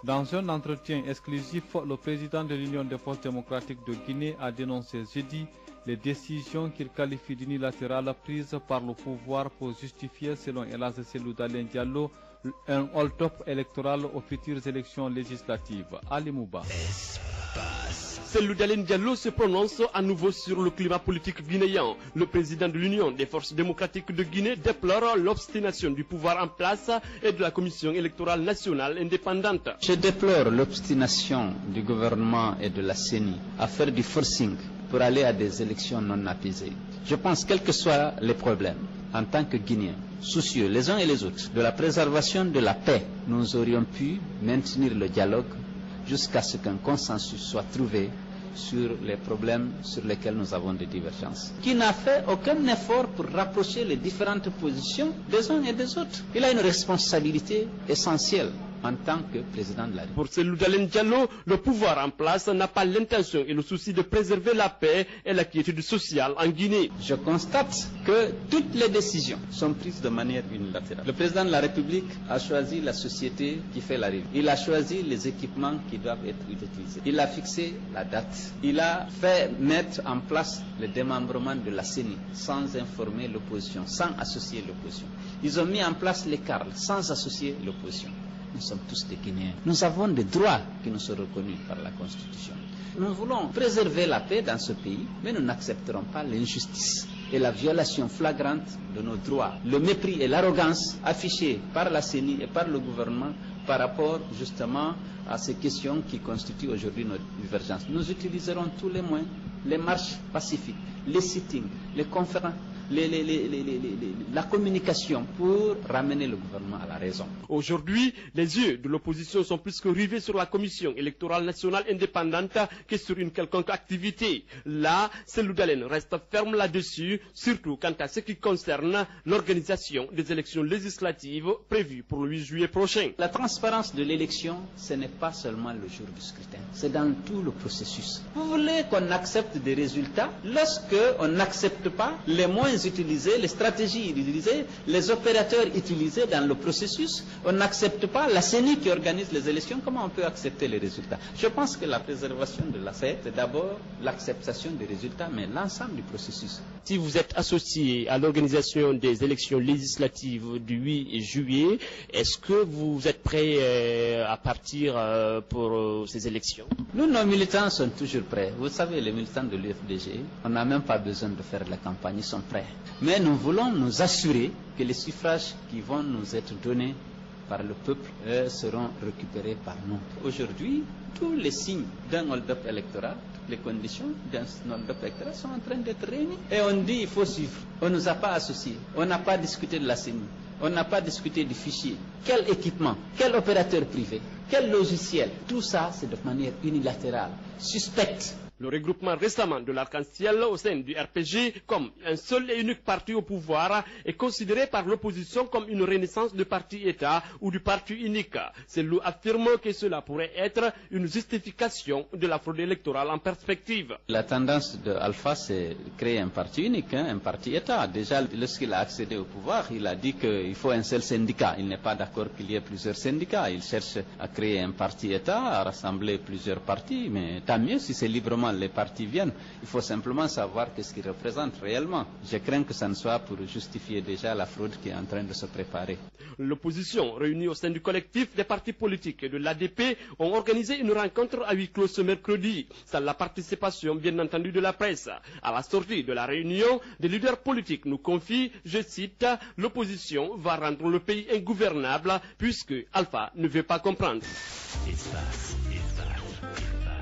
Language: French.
Dans un entretien exclusif, le président de l'Union des forces démocratiques de Guinée a dénoncé jeudi les décisions qu'il qualifie d'unilatérales prises par le pouvoir pour justifier, selon Elas Cellou Dalein Diallo, un hold-up électoral aux futures élections législatives. Ali Mouba. Cellou Dalein Diallo se prononce à nouveau sur le climat politique guinéen. Le président de l'Union des forces démocratiques de Guinée déplore l'obstination du pouvoir en place et de la Commission électorale nationale indépendante. Je déplore l'obstination du gouvernement et de la CENI à faire du forcing pour aller à des élections non apaisées. Je pense, quels que soient les problèmes, en tant que Guinéens, soucieux les uns et les autres de la préservation de la paix, nous aurions pu maintenir le dialogue jusqu'à ce qu'un consensus soit trouvé sur les problèmes sur lesquels nous avons des divergences. Qui n'a fait aucun effort pour rapprocher les différentes positions des uns et des autres. Il a une responsabilité essentielle en tant que président de la République. Pour Cellou Dalein Diallo, le pouvoir en place n'a pas l'intention et le souci de préserver la paix et la quiétude sociale en Guinée. Je constate que toutes les décisions sont prises de manière unilatérale. Le président de la République a choisi la société qui fait la rue. Il a choisi les équipements qui doivent être utilisés. Il a fixé la date. Il a fait mettre en place le démembrement de la CENI sans informer l'opposition, sans associer l'opposition. Ils ont mis en place les CARL sans associer l'opposition. Nous sommes tous des Guinéens. Nous avons des droits qui nous sont reconnus par la Constitution. Nous voulons préserver la paix dans ce pays, mais nous n'accepterons pas l'injustice et la violation flagrante de nos droits. Le mépris et l'arrogance affichés par la CENI et par le gouvernement par rapport justement à ces questions qui constituent aujourd'hui notre divergence. Nous utiliserons tous les moyens, les marches pacifiques, les sittings, les conférences, la communication pour ramener le gouvernement à la raison. Aujourd'hui, les yeux de l'opposition sont plus que rivés sur la Commission électorale nationale indépendante que sur une quelconque activité. Là, Cellou Dalein reste ferme là-dessus, surtout quant à ce qui concerne l'organisation des élections législatives prévues pour le 8 juillet prochain. La transparence de l'élection, ce n'est pas seulement le jour du scrutin, c'est dans tout le processus. Vous voulez qu'on accepte des résultats lorsque on n'accepte pas les moyens utilisés, les stratégies utilisées, les opérateurs utilisés dans le processus. On n'accepte pas la CENI qui organise les élections. Comment on peut accepter les résultats? Je pense que la préservation de la paix, c'est d'abord l'acceptation des résultats, mais l'ensemble du processus. Si vous êtes associé à l'organisation des élections législatives du 8 juillet, est-ce que vous êtes prêt à partir pour ces élections? Nous, nos militants sont toujours prêts. Vous savez, les militants de l'UFDG, on n'a même pas besoin de faire la campagne, ils sont prêts. Mais nous voulons nous assurer que les suffrages qui vont nous être donnés par le peuple seront récupérés par nous. Aujourd'hui, tous les signes d'un hold-up électoral, toutes les conditions d'un hold-up électoral sont en train d'être réunies. Et on dit il faut suivre. On ne nous a pas associés. On n'a pas discuté de la CENI. On n'a pas discuté du fichier. Quel équipement? Quel opérateur privé? Quel logiciel? Tout ça, c'est de manière unilatérale, suspecte. Le regroupement récemment de l'Arc-en-Ciel au sein du RPG comme un seul et unique parti au pouvoir est considéré par l'opposition comme une renaissance de parti-État ou du parti unique. Cellou affirme que cela pourrait être une justification de la fraude électorale en perspective. La tendance de Alpha, c'est de créer un parti unique, un parti-État. Déjà, lorsqu'il a accédé au pouvoir, il a dit qu'il faut un seul syndicat. Il n'est pas d'accord qu'il y ait plusieurs syndicats. Il cherche à créer un parti-État, à rassembler plusieurs partis, mais tant mieux si c'est librement les partis viennent. Il faut simplement savoir ce qu'ils représentent réellement. Je crains que ça ne soit pour justifier déjà la fraude qui est en train de se préparer. L'opposition, réunie au sein du collectif des partis politiques et de l'ADP, ont organisé une rencontre à huis clos ce mercredi, sans la participation bien entendu de la presse. À la sortie de la réunion, des leaders politiques nous confient, je cite, « L'opposition va rendre le pays ingouvernable puisque Alpha ne veut pas comprendre ».